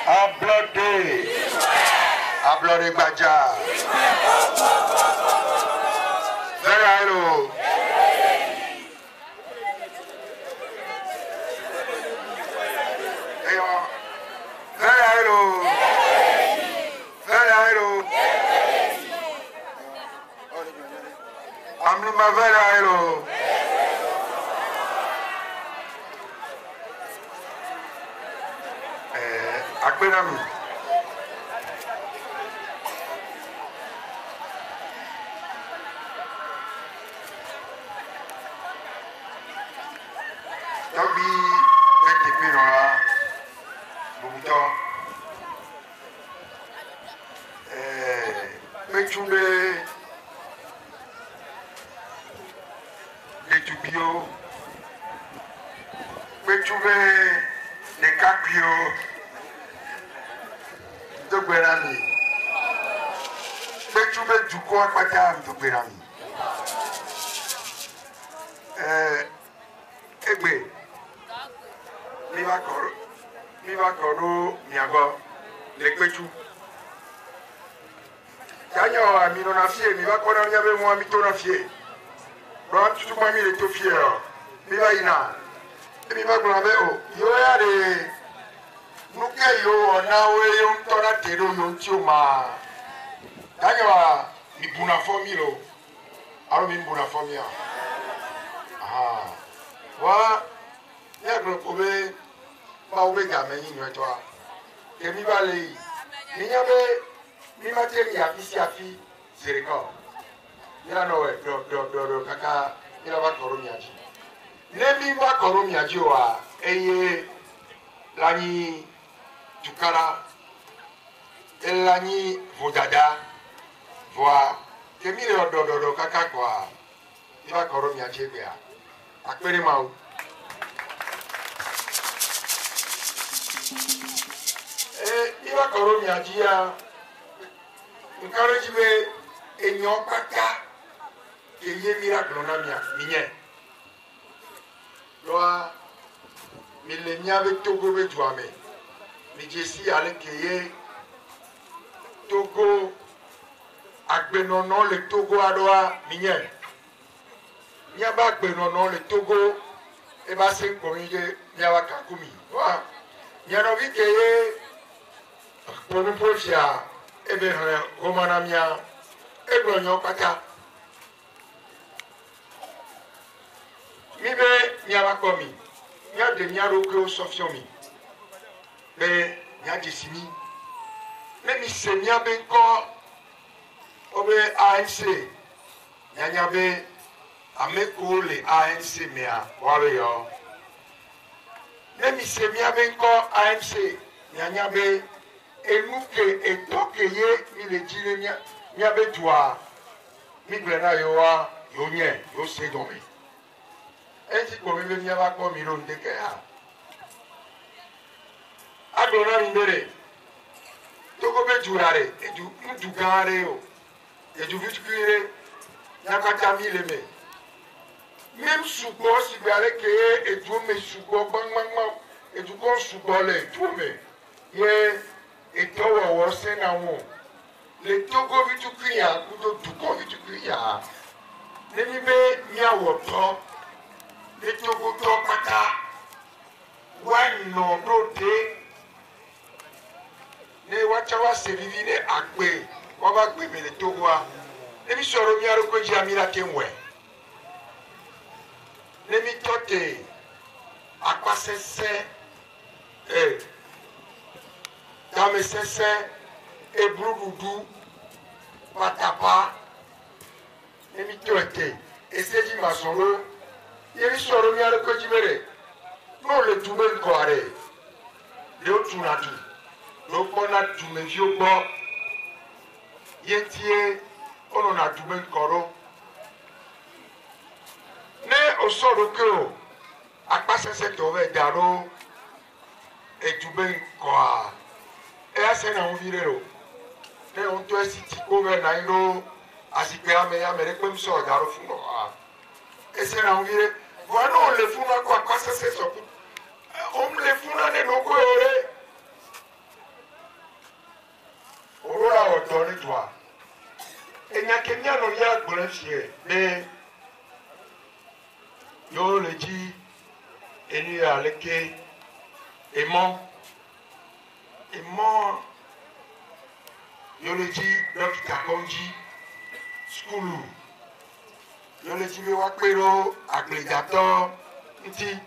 Applaudez. Applaudez Badja. Verrailo. Verrailo. Verrailo. Amnima Verrailo. Akbenami. Tobi ekipira bubuto mechube etubio mechube de capio Dogberami. Mechube duko akpata Dogberami. Egbe. Miva koro miago le pechu. Kanyo amino na fie miva kona miabe mo amito na fie. Bro tutu mami le to fie. Miva ina. Miva gulabe o. Yo ya de nuke yo na we yo tora tero yo tioma. Kanyo mi buna formilo. Aro mi buna formia. Ah. Wa ya gro kobe ba obega menyi no etwa. Kemi ba le. Mi nyabe mi materi ya fisi zereko. Ila no we do kaka ila ba koro miaji. Ne mi ba koro miaji wa eye lani tukara elani vodada voa kemi le do kaka kwa ila koro miaji be a akpere mau ila koro miaji ya encourage me enyo kaka eye miracle na minye loa milenia be togo be juame mi jesi ale keye togo agbenono le togo adoa minye nya ba agbenono le togo e ba se nkoye nya wa kakumi wa nya no bi keye ponu pocha ebe romana mia eblonyo kaka mi be nyaba komi nya de nya roko sofiomi be nya jisimi me mi se nya be ko obe ANC nya be ameko le ANC mea wawe yo me mi se nya be ko ANC nya be enuke etoke ye mi le jire nya be tua mi gbena yo wa yo nye yo se domi enti ko mi mi aba ko mi ro ndeke ha adona mi bere to ko be jurare eju ndu gare o eju vitukire na kata mi le me même sugo si gare ke eju me sugo gbangba eju ko sugo le eju me ye etowo wo se na wo le togo vitukire akudo duko vitukire ne mi be mi awo to Etogo to pata one no rote ne wachawa sevivi ne agbe wa ba gbe me le togo a ne mi soro mi aroko ji amira kenwe ne mi tote akpasese damesese ebrududu patapa ne mi tote eseji masoro yeri soro mi aroko jimere no le tume ko are le o tunatu no ko na tume vi o gbo yetie ono na tume koro ne o soro ke o apasese to ve daro e tume ko a e ase na o vire o ne o to esi ti ko ve na iro asipe ame ya mere pe mso daro fun o a ese na o vire voilà on le fout quoi ça c'est ça on le fout là ne no ko ore le fier mais yo le dit et nous avec et mon yo le dit donc kakonji school yo le dit wa pero agregator nti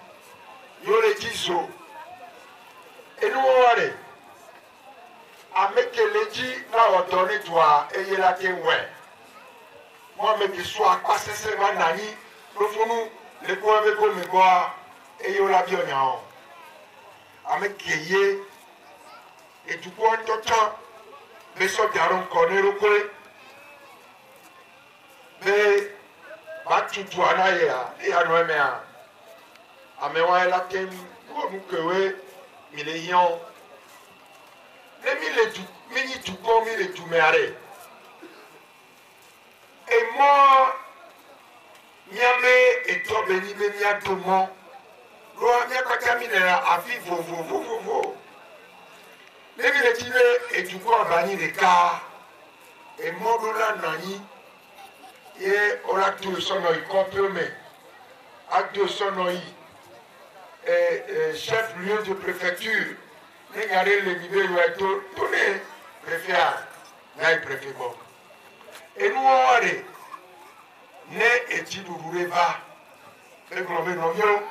yo le dit so et nous wale ameke le dit na otone toi eye la ke we moi me ki so akwa sese ma nani lo funu le ko ave ko me ko eye la bi onya o ameke ye et du coup en tout temps mais so garon konero ko mais ba tutu ana ya e no me a amewa la tem ko mu kewe millions les mille du mini du comme il du meré et moi miame et toi béni me mia tout mon lo mia ko terminera a fi vo les mille du et du coup bani de cas et modula nani et ora tout son no comprimé à deux son no chef lieu de préfecture regardez le niveau où est donné préfet là il préfet bon et nous on a né et tu nous va le globé novio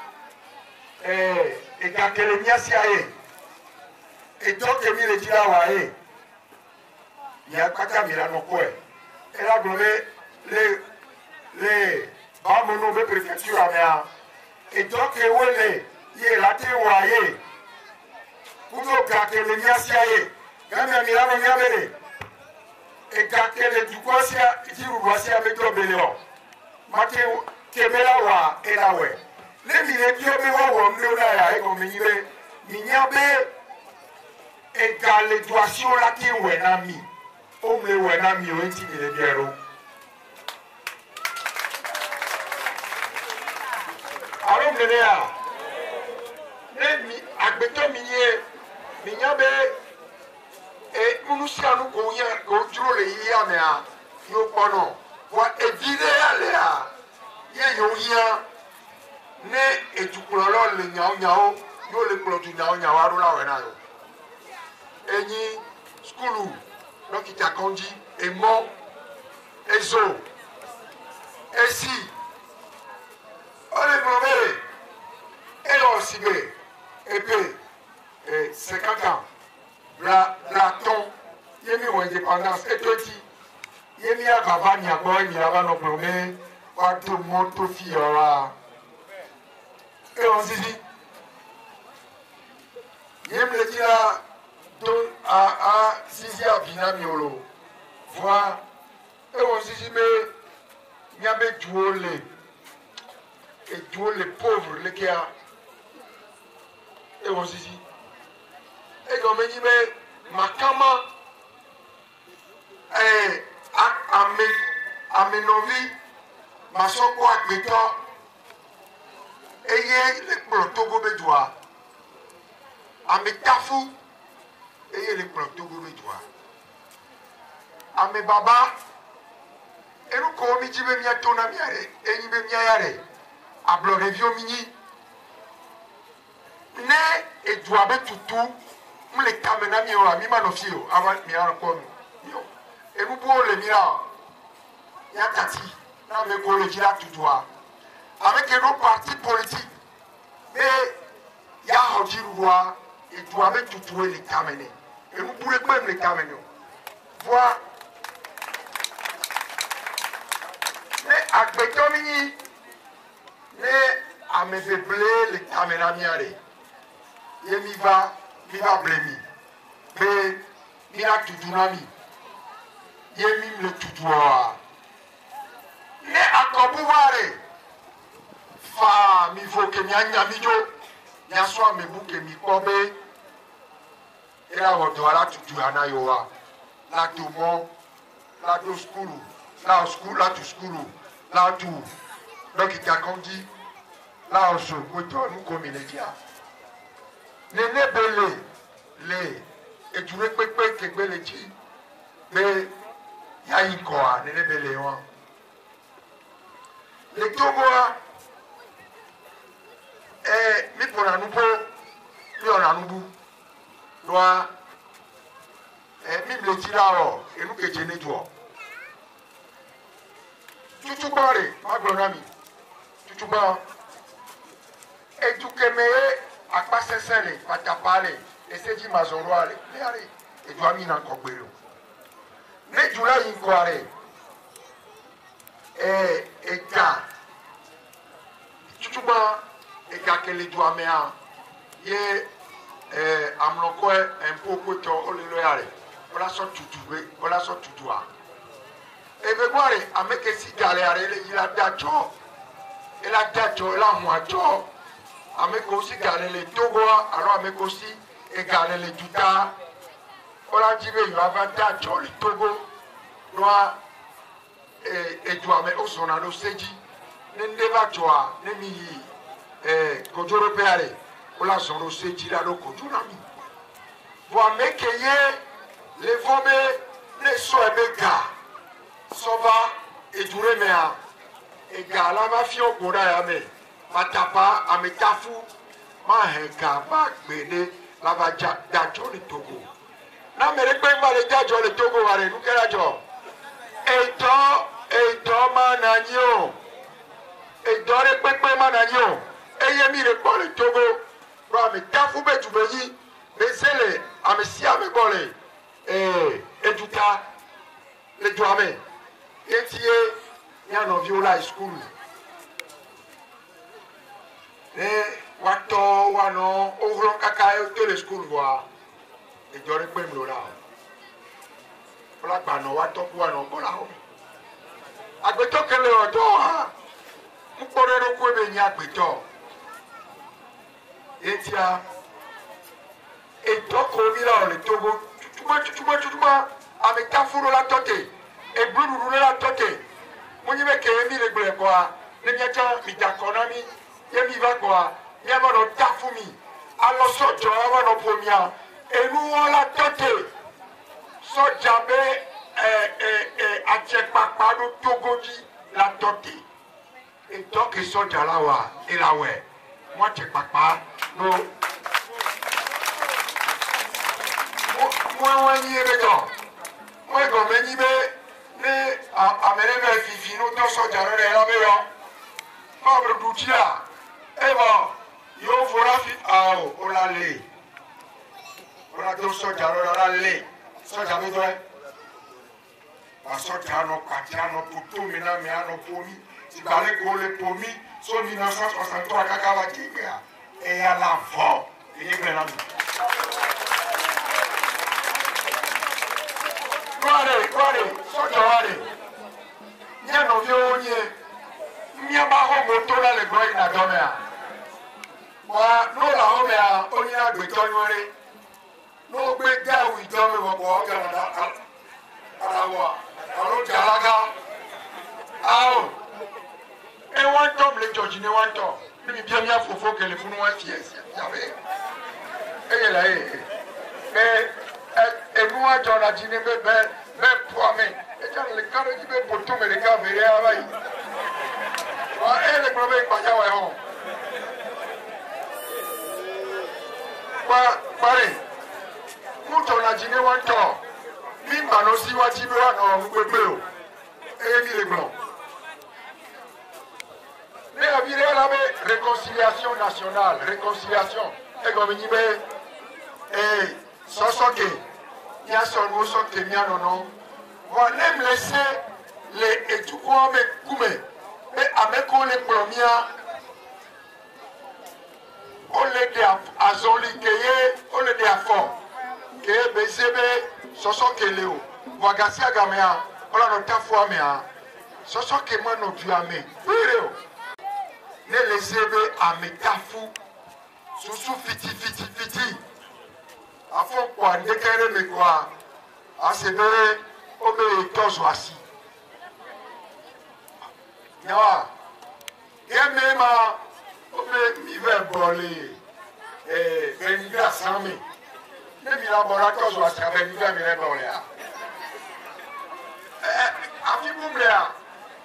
et quand elle n'y a si aé et donc que mi le dit là ouais il y a pas qu'à mirer nos coins et là globé les bas mon de préfecture à et donc que ouais il est là tu voyez kuzo kakele nyasiaye gamya milano nyabere e kakele dukosia ijiruwasia metobeleo make kemela wa elawe le mile biobe wa mleona ya ego minyibe minyabe e gale duasio la ki wenami o mle wenami o enti mile biero alo mlea le mi agbeto minye minyabe e unusianu konya kojuro le yia me a yo pono wa evide ale a ye yo yia ne etukulolo le nyao yo le klotu nyao arula we na yo enyi skulu lokita konji emo ezo esi ole promere elo sibe epé 50 ans, la ton, il y a mis une indépendance, et toi dis, il y a mis un baba, il y a quoi, il y a un problème, quoi, tout le monde, tout fille, et on se dit, il y a me dit là, à Sisi à Binamiolo, voir, et on se dit, mais il y a des joueurs, et joueurs les pauvres, les gars, et on se dit, et comme il dit, mais ma cama est à mes novices, ma soeur quoi, béton, et il y a les protogots bédois, à mes tafous, et il y a les protogots bédois, à mes babas, et nous, comme il dit, mais il y a ton ami, et il y a à Blorevio Mini, ne et doit être tout. Nous les caméras mi ora mi manofio avant mi encore yo et nous pour le mira ya kati na me ko le jira tout droit avec nos partis politiques mais ya hojiru roi et doit être tout les caméras et nous pour même les caméras voir mais agbetomini mais à me faire les caméras mi aller et mi va blemi mais mi a tout dunami ye mi le tout droit ne akobouare fa mi faut que mi anya mi jo ya so me bu que mi kobe era wodo ala tout ana yoa la tout mon la do school la school la to school la tout donc il a conduit là on se moto nous comme il est dia nene bele le eture pepe kegbe le ji be ya iko a nene bele won le Togo mi pour la nouveau mi on a nouveau doit mi me tira et nous que je n'ai toi tout parler ma bonami tout bas et tout que me a pas sincère pas ta parler et c'est dit ma zone aller et doit mi nan kokbelo mais tu l'as incoiré et ta tout bas et que les doigts mais ye amloko un peu koto oleloyare voilà son tutu et me voir avec si galère il a dacho et la dacho la moito avec aussi galère les Togo alors avec aussi et galère les tuta voilà dit il va dacho le Togo doit et doit mais au son alo seji ne va toi ne mi Kojoro Péale, on l'a son aussi dit là le Kojorami. Voir mes cahiers, les vomés, les soins de gars, Sova et Duréméa, et gars, la mafia au Kodayame, ma tapa, à mes tafou, ma henka, ma béné, la va d'ajo le Togo. Non, mais les gens les d'ajo le Togo, nous qu'elle a jo. Et toi, managno, et dans les pépés managno. Et mi le bon le Togo, mais tafu be tu beyi, mais c'est le amesia me bolé et tout ça le douame. Et tié, y a no viola school. Et wato wano ouvron kaka e le school voa. Et dore pe mlo la. Ola gba no wato wano ko la ho. Agbeto kele odo ha. Mpore ro ko be nya agbeto. Et tiens, et donc on vit là, le Togo, tout avec ta foule la tête, et blou la tête. Mon y va que mi le blé quoi, le miata, mi takonami, yemi va quoi, yamano tafumi, alors soto avant nos premiers, et nous on la tête, so jamais, à Tchèque-Papa, nous Togoji, la tête. Et donc ils sont à la wa, et la ouais. Moi, Tchèque-Papa, non. Moi, je suis dedans. Moi, comme je dis, mais à mes fifi, nous sommes dans la maison. Pauvre Doutia. Eh bien, il faut la fille. Ah, on l'a lait. On a deux sortes de lait. Ça, j'avais dit. Parce que nous avons pour tout, mais nous avons promis. Si vous avez les promis, sur 1963, et il y a l'enfant. Il est bien là. Quoi, il y a nos vieux, il y a un moto là, le gros, il a dormi. Nous, là, on y a des bétons. Nous, bétons, oui, dormi, on va Canada. Alors, et one tom les Georgines one tom. Mais bien faut que les fous noirs s'y avait. Et là, et moi, j'en ai dit, mais pour moi, et quand les cas de Tibet pour tout, mais les cas verraient à la vie. Et les problèmes, pas y avoir. Pareil, quand on a dit, one tom, Mimba no si wa Tibet, non, vous pouvez et mis les blancs. Mais la vie est réconciliation nationale, réconciliation. Et comme il dit, et sans soquer, il y a son mot soquer, il y a non. On aime laisser les étudiants mais coumer. Mais avec les premiers, on les dit à Zoli, on les dit à fond. Que BCB, ce sont que Léo. Voici à Gaméa, on a notre foi, mais ce sont que moi, nous tu as mis. Ne laissez à métafou, sous fiti. Afin quoi, ne qu'elle me quoi, à se donner au meilleur temps assis. Yawa, et même au meilleur bolé, et venir à Sami. Même il a bon la temps assis avec venir à bolé. Afi Boumléa,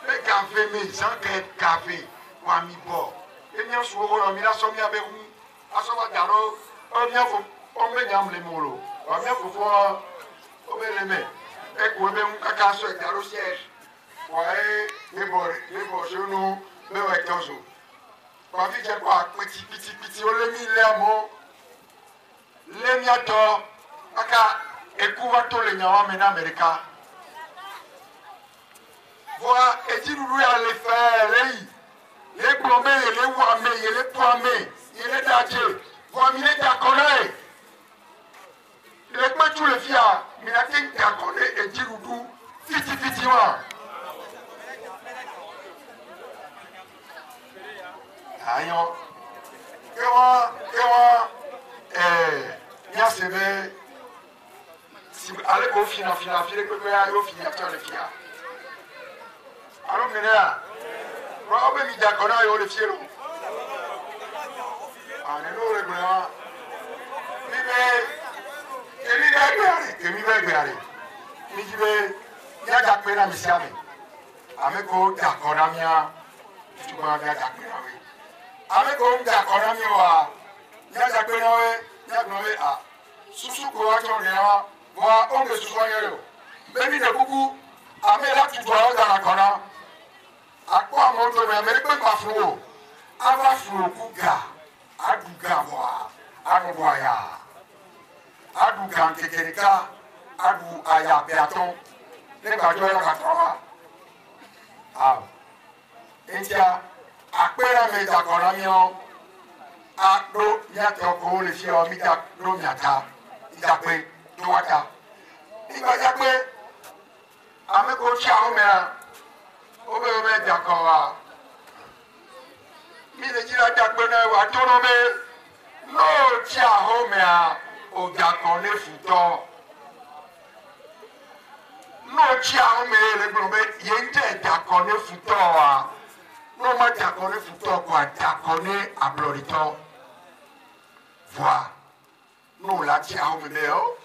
mais café mais sans café wa mi bo e mi so wo mi la so mi abe hu aso wa daro o mi afo o me nyam le molo wa mi afo fo o be le me e ko be un kaka so e daro siège wa e bo so nu be wa tozo wa fi je kwa piti o le mi le amo le mi ato aka e ku wa to le nyawa me na America voilà et si nous voulons aller faire les plombés les wamé les poamés les dadjé voilà il est d'accord les pas tous les fiers mais la tête d'accord et si nous voulons fiti wa ayo ewa bien c'est bien si allez au final filer que ya yo finir sur les fiers. Alors, Ménéa, pourquoi on me dit qu'on a eu le fiel? Ah, nous, le gouvernement. Mais, il va gagner. Il dit, il y a des gens qui sont avec eux, d'accord, tu vas bien d'accord. Avec eux, d'accord, il y a des gens qui sont voilà, on me soigne. Mais il y a beaucoup. Amela tu dois dans la cona. À quoi mon tour Amérique pas flou. Ava flou kuga. Aduga wa. Anoboya. Aduga kekerika. Adu aya beaton. Les bajoya la cona. Ah. Entia. Akpera me da cona mio. Ado nyata ko le fi o mi da do nyata. Idakpe do wata. Ibadakpe ame ko tchao mea obe d'accord mi le jira dakpe na wa tono me no tchao mea o d'accord le futo no tchao me le blombe yente d'accord le futo wa no ma d'accord le futo kwa d'accord le ablorito voilà no la tchao me leo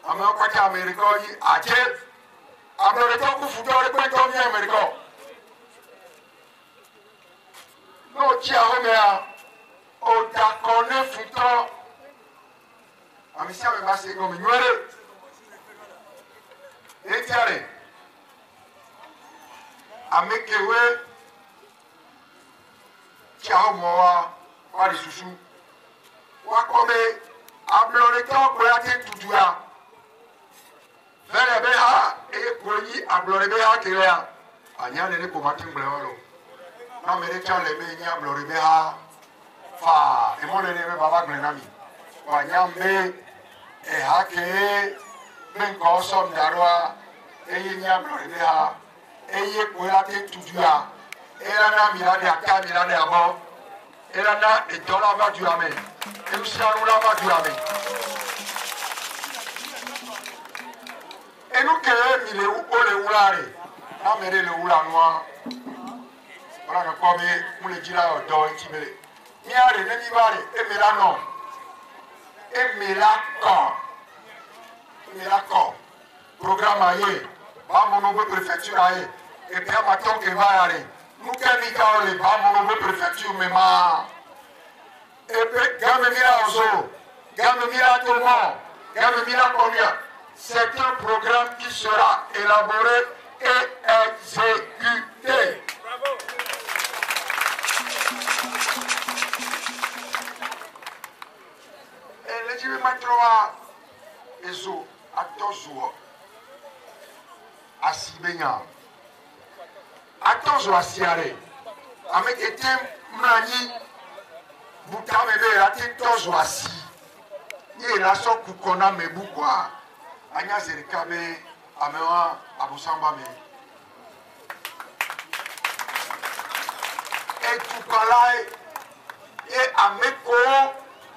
ame ko tchao America yi aje Américain qui fout dans les points comme Américain. Non, tiens, mais au d'accord, ne foutant. Amicia me passe comme une nouvelle. Et tiens, Américain, tiens, moi, pas de sous-sous. Ou à comme Américain pour la tête tout droit. Venebeha et Poli à Blorebeha qui est là. Anya n'est pas matin bleu. Non, mais les gens les meilleurs Blorebeha. Fa, et mon ennemi Baba Glenami. Wanyambe et Hake, Benko Som Darwa, et Yenya Blorebeha, et Yekwelate Tudua, et Lana Milade Aka Milade Abo, et Lana et Dolava du Amé, et Luciano Lava du Amé. Et nous qui sommes les oulare, nous sommes les oulanois. Voilà, nous sommes les gens qui sont les gens. Nous sommes les gens qui sont les gens. Programme aïe, nous préfecture aïe, et puis maintenant que va aller. Nous qui sommes les gens préfecture même. Et puis, gamme mira ozo, gamme mira tout le monde, gamme mira combien. C'est un programme qui sera élaboré et exécuté. Bravo. Et les gens matroa ezo atozo asibenya atozo asiare avec etem mani butamebe atitozo asi ye la so kukona mebukwa anya zerikabe amewa abusamba me et tukalae et ameko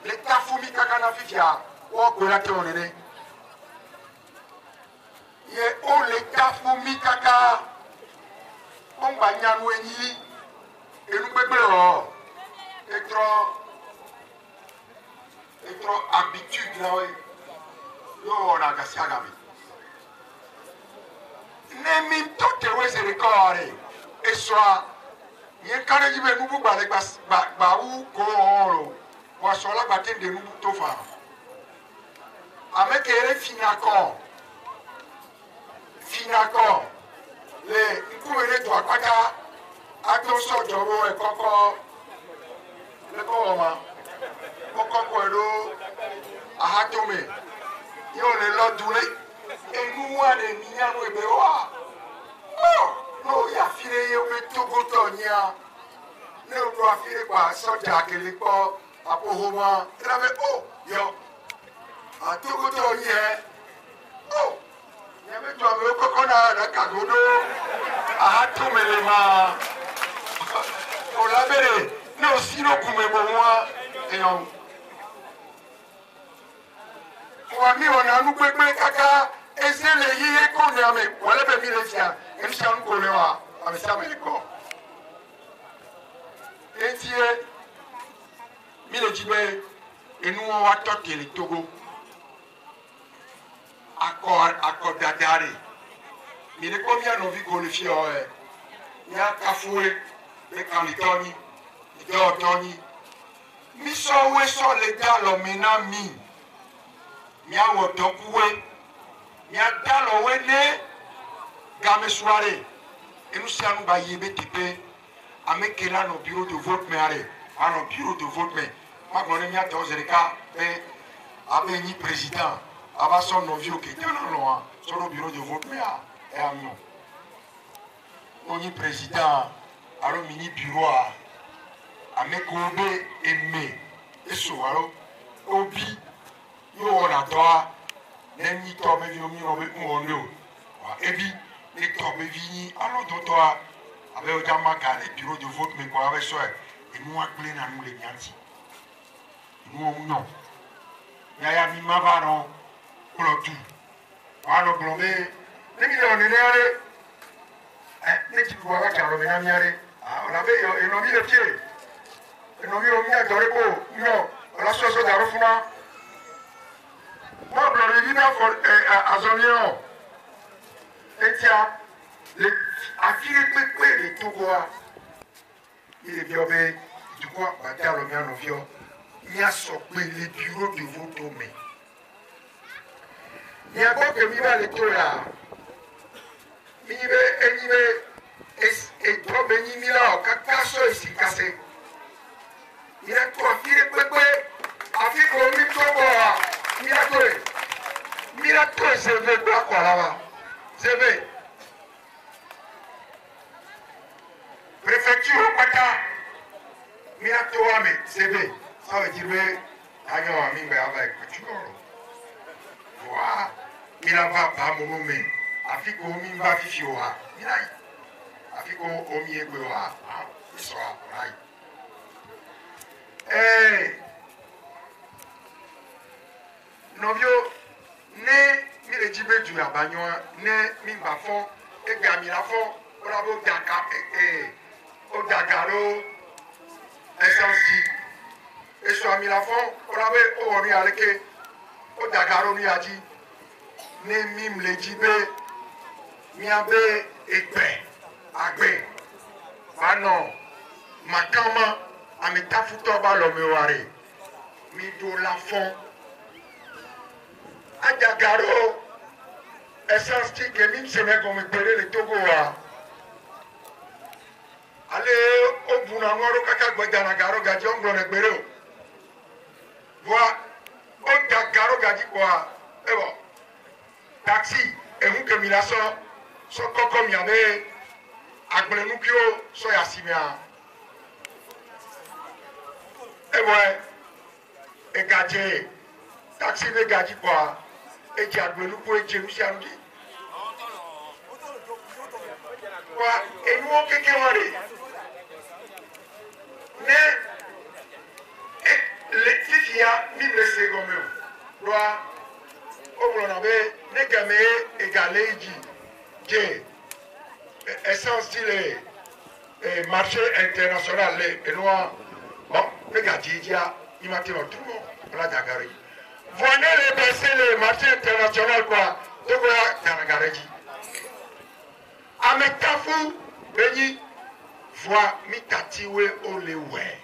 le kafumi kakana fifia o kwelate onene ye o le kafumi kaka on banyanu enyi enugbegbe o etro habitude là yo ona gasiagami nemi tote wese rekore et soit il y a quand même nous pour parler baou ko wa so la batin de nous to fa avec les finaccord les courir toi kwata attention jobo e koko le ko ma koko lo ahatome yo le lodule e nous wa le niya no ebe wa no ya fire yo me togoto nya ne o do afire kwa soja kele po apohoma ela me yo a togoto ye ya me to me koko na kagodo ahatome le ma o la bere no sino kume bo wa eyan wa mi ona nu pepe kaka ezele yiye ko ni ame wale be mi le tia Christian Kolewa, avec ça, et mille jibé, et nous on va toquer les Togo. Accord d'adare. Mais les combien nous vit qu'on le fait, il y a Kafoué, les candidats, les Tony. Mi so we so le dalo mena mi. Mi a wo dokuwe. Mi a dalo we ne. Game soirée, et nous sommes à Yébé-Tipé, à Mekela, nos bureaux de vote, mais à nos bureaux de vote, mais ma bonne à Tozereka, mais à Béni président, à son novio qui était dans loin, sur nos bureaux de vote, mais à nous. On y président, à le mini bureau, à Mekobe et Me, et so, alors, Obi, yo on a droit, n'aime toi, mais yo mi on veut, et puis, les tombes vignes, alors toi, avec le Jamaka, les bureaux de vote, mais quoi avec soi, et nous, on a plein à nous les Yanti. Nous, non. Il y a mis ma varon, pour le tout. On a plombé, les millions de nerfs, les petits pouvoirs qui ont remis à miaré. On avait, ils ont mis le pied. Ils ont mis à Doreko, non, on a choisi d'Arofuna. Moi, je l'ai dit à Zonion. Et tiens, à qui les Togois, il est bien, du coup, à terre le mien, il y a sorti les bureaux de vote au mai. Il y a pas que il va les là. Il y a et trop béni là, cacasso ici cassé. Il y a trois filles bébé, avec le micro, miracle, c'est le blanc là-bas. C'est vrai. Préfecture Pata, Minatoame, c'est vrai. Ça veut dire que Agnon a mis avec le voilà. Minava pas mon nom, Afiko Mimba Fifioa, Minai. Afiko Omiegoa, Isra, right. Novio, né. Mi le jibe du abagnon ne mi ba fond et gami la fond on a beau Dakar au Dakaro essence dit et soit mi la fond on a beau au ri aleke au Dakaro ni aji ne mim le jibe mi abe ekpe agbe bano makama amita futo ba lo meware mi do la fond à Dakaro essence qui est même semaine comme péré le Togo allez au Bunangoro kaka gwedana garo gadi on glone gbero voilà au Dakaro gadi quoi et bon taxi et vous que milaso so koko mi ave agblenu kio so yasimia et ouais et gadje taxi ne gadi quoi et tu as besoin de Jérusalem. Et nous, quelqu'un va dire. Mais, les filles, même les secondes, doit, au Blonabé, les gamins égalés, dit, essence, le marché international, et nous, bon, les gars, il m'a dit, tout le monde, la Dagari. Venez les baisser le marché international quoi. De quoi Kanagareji. Amekafou, Beni, voix mi tatiwe olewe.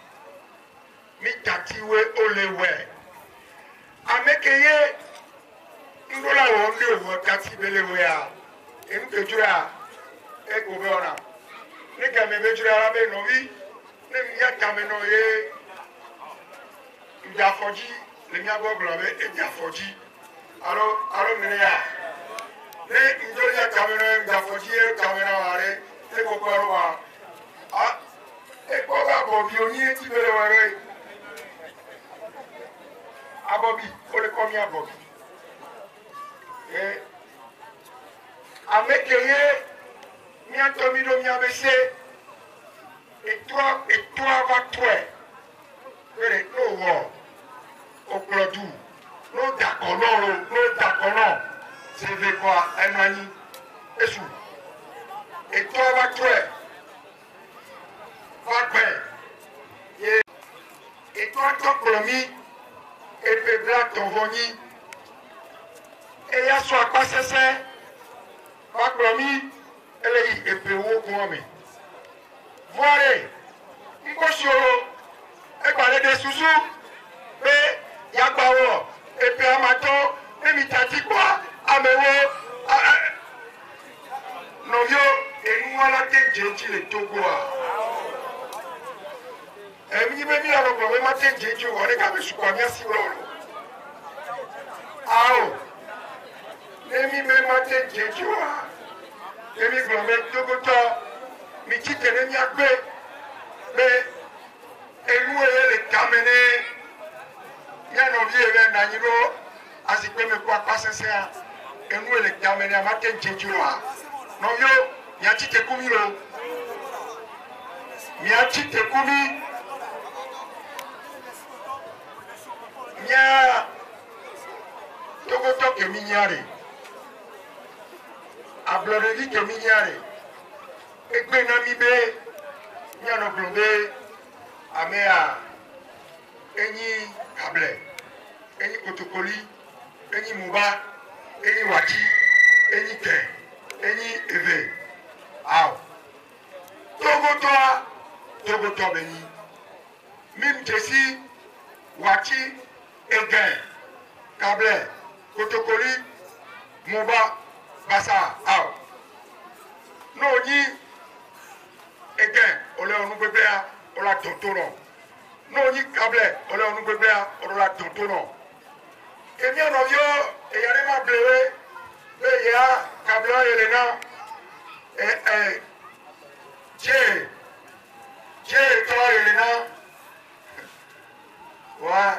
Mi tatiwe olewe. Amekeye ngola wonde wo tatibele wea. Enu kejura e gobona. Ne game bejura la be no wi. Ne ya game no ye. Ndiafoji le mi abo globe e ndiafoji. Alo mene ya. Ne njoli ya game no ndiafoji e game na ware. E gobaro wa. Ah e goba bobi oni ti bele ware. Abobi, ole komi abobi. Amekeye, mi antomido mi abese, et toi va toi. Vere, no wo, oklodu, no dakono, c'est ve quoi, enani, esu. Et toi va toi, va toi. Et toi ton promis, et pebla ton voni, et ya soit pas cessé, pas promis, et pe wo kwame. Voire, nkosoro, e balé de susu, pe ya bawo, et pe amato, e mitati kwa, amewo, novio, et nous voilà te djenji le togoa. Et mi be mi aro ko ma te djenji wo ne ka be su kwa mi asi wo. Ao. Emi me mate jejua. Emi glome togoto. Mi chite ne mi agbe. Be enu ele kamene. Ya no vie ele na nyiro. Asikpe me kwa pasese a. Enu ele kamene mate jejua. No yo, mi achite kumi lo. Mi achite kumi. Nya togoto ke minyare. Abloredi ke minyare. Egbe na mi be nyano blonde amea enyi kable. Enyi kotokoli, enyi muba, enyi wachi, enyi ke, enyi eve. Aw. Togoto beni. Mim jesi wachi egen kable kotokoli muba basa aw no ni egen ole onu gbegbe ola tontoro no ni kable ole onu gbegbe ola tontoro emi ono yo eyare ma blewe be ya kable elena je to elena wa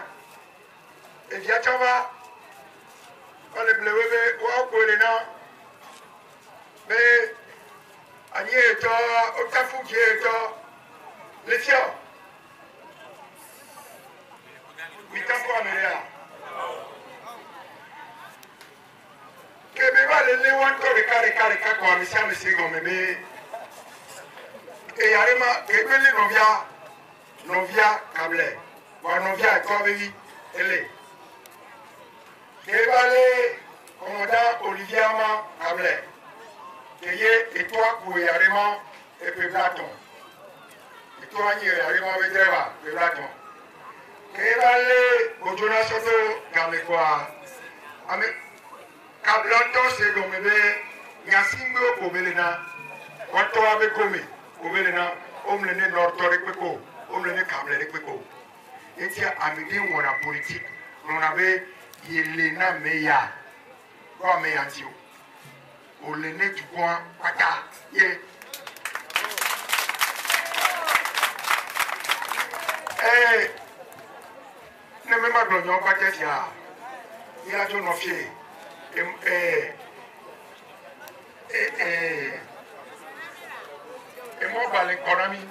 edia chava ole blewe wa ko elena be ani eto otafu je eto le fio mi tampo amerea ke be va le wan to de kare ko amisia me sigo me e yarema ke be le novia kable wa novia to be ele ke vale commandant Olivier Ama kable ke ye et toi pour yarema et pe Platon et toi ni yarema be dreva pe Platon ke vale bojona soto game kwa ame kablanto se gomebe nyasimbo ko belena wato abe komi ko belena omlene nortore peko omlene kable peko etia amidi wona politique on avait yelena meya ko meya tio o le ne tu kwa pata ye ne me ma glonyo pata ya jo no fie mo bale economy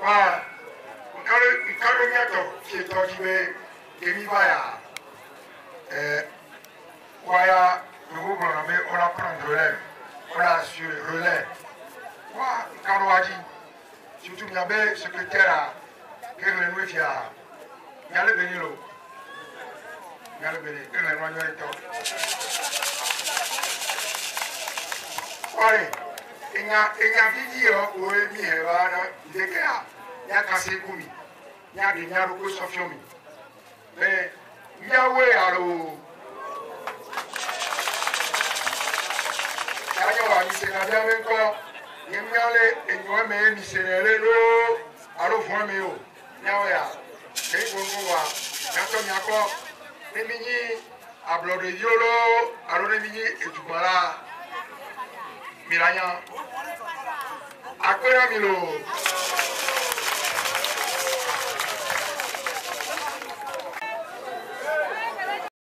wa nkaro miato qui tojibe kemi baya waya nous on a prendre relève on a sur relais wa nkaro waji surtout nyabe secrétaire a kele nwefia yale benilo yale beni kele nwanyo eto wale enya video o mi heba na deka ya kase kumi ya de nya ro ko sofio mi be ya we aro ya yo wa mi se na bia me ko nyale enyo me mi se re lo aro fun mi o ya we ya ke gongo wa ya to mi ako ni mi ni ablo de yolo aro ni mi ni ejumara Miranya, akwera milo.